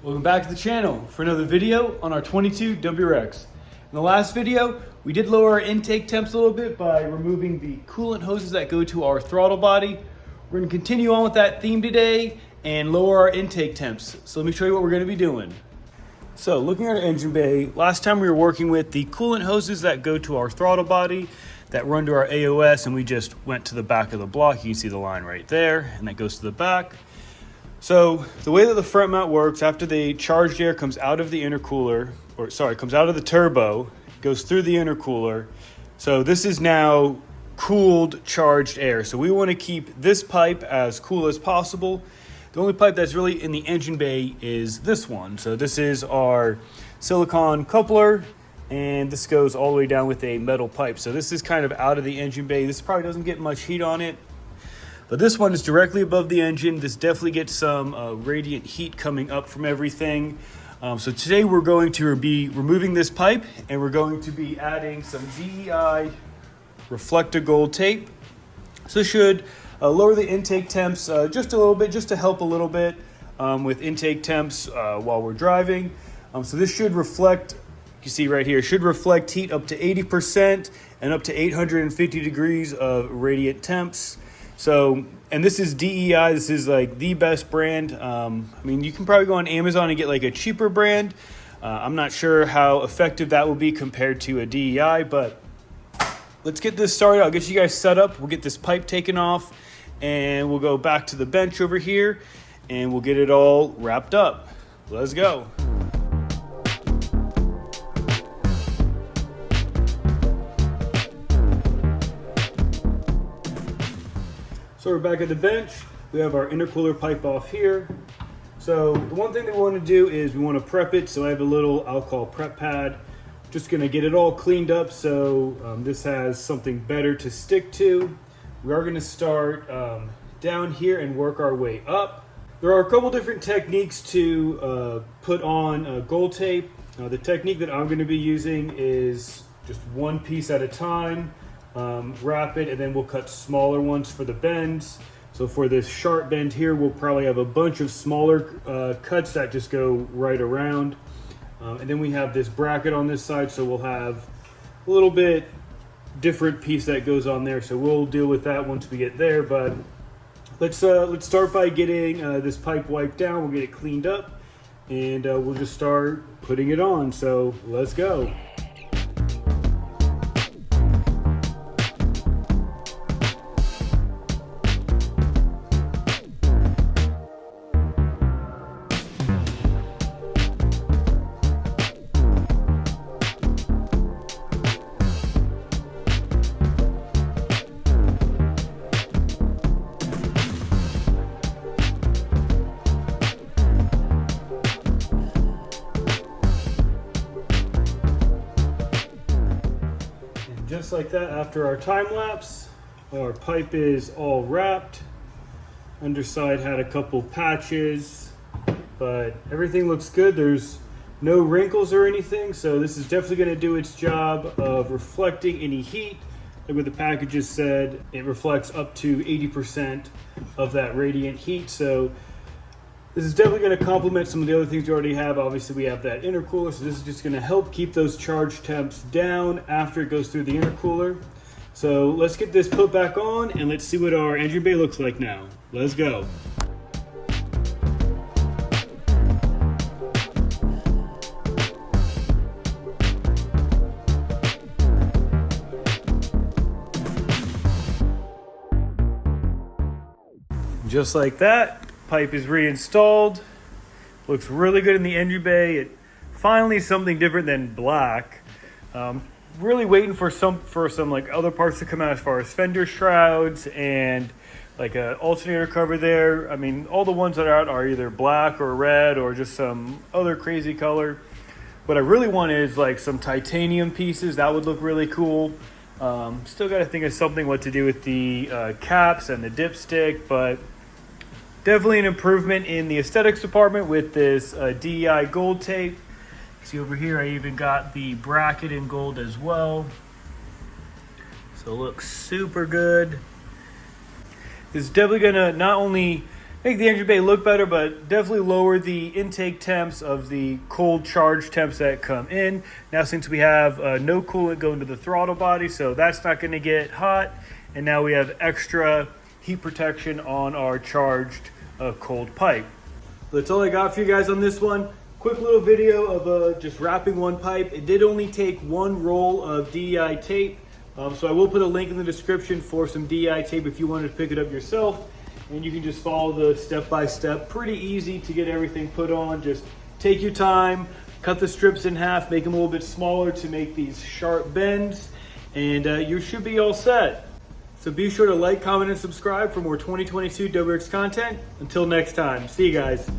Welcome back to the channel for another video on our 22 WRX. In the last video, we did lower our intake temps a little bit by removing the coolant hoses that go to our throttle body. We're going to continue on with that theme today and lower our intake temps. So let me show you what we're going to be doing. So looking at our engine bay, last time we were working with the coolant hoses that go to our throttle body that run to our AOS, and we just went to the back of the block. You can see the line right there, and that goes to the back. So the way that the front mount works, after the charged air comes out of the intercooler, comes out of the turbo, goes through the intercooler. So this is now cooled charged air. So we want to keep this pipe as cool as possible. The only pipe that's really in the engine bay is this one. So this is our silicone coupler, and this goes all the way down with a metal pipe. So this is kind of out of the engine bay. This probably doesn't get much heat on it. But this one is directly above the engine. This definitely gets some radiant heat coming up from everything. So today we're going to be removing this pipe, and we're going to be adding some DEI Reflect-A-Gold tape. So this should lower the intake temps just a little bit, just to help a little bit with intake temps while we're driving. So this should reflect, you see right here, should reflect heat up to 80% and up to 850 degrees of radiant temps. So, and this is DEI, this is like the best brand. I mean, you can probably go on Amazon and get like a cheaper brand. I'm not sure how effective that will be compared to a DEI, but let's get this started. I'll get you guys set up. We'll get this pipe taken off, and we'll go back to the bench over here, and we'll get it all wrapped up. Let's go. So we're back at the bench. We have our intercooler pipe off here. So the one thing that we want to do is we want to prep it. So I have a little alcohol prep pad. Just going to get it all cleaned up so this has something better to stick to. We are going to start down here and work our way up. There are a couple different techniques to put on gold tape. The technique that I'm going to be using is just one piece at a time. Wrap it, and then we'll cut smaller ones for the bends. So for this sharp bend here, we'll probably have a bunch of smaller cuts that just go right around. And then we have this bracket on this side, so we'll have a little bit different piece that goes on there. So we'll deal with that once we get there. But let's start by getting this pipe wiped down. We'll get it cleaned up, and we'll just start putting it on. So let's go. Just like that, after our time lapse, our pipe is all wrapped. Underside had a couple patches, but everything looks good. There's no wrinkles or anything, so this is definitely going to do its job of reflecting any heat. Like what the packages said, it reflects up to 80% of that radiant heat. So this is definitely going to complement some of the other things we already have. Obviously, we have that intercooler, so this is just going to help keep those charge temps down after it goes through the intercooler. So let's get this put back on, and let's see what our engine bay looks like now. Let's go. Just like that. Pipe is reinstalled. Looks really good in the engine bay. It finally something different than black. Really waiting for some like other parts to come out as far as fender shrouds and like a alternator cover there. I mean, all the ones that are out are either black or red or just some other crazy color. What I really want is like some titanium pieces. That would look really cool. Still got to think of something what to do with the caps and the dipstick, but definitely an improvement in the aesthetics department with this DEI gold tape. See over here, I even got the bracket in gold as well. So it looks super good. This is definitely gonna not only make the engine bay look better, but definitely lower the intake temps of the cold charge temps that come in. Now, since we have no coolant going to the throttle body, so that's not going to get hot. And now we have extra heat protection on our charged cold pipe. That's all I got for you guys on this one. Quick little video of just wrapping one pipe. It did only take one roll of DEI tape. So I will put a link in the description for some DEI tape if you wanted to pick it up yourself. And you can just follow the step-by-step. Pretty easy to get everything put on. Just take your time, cut the strips in half, make them a little bit smaller to make these sharp bends, and you should be all set. So be sure to like, comment, and subscribe for more 2022 WRX content. Until next time, see you guys.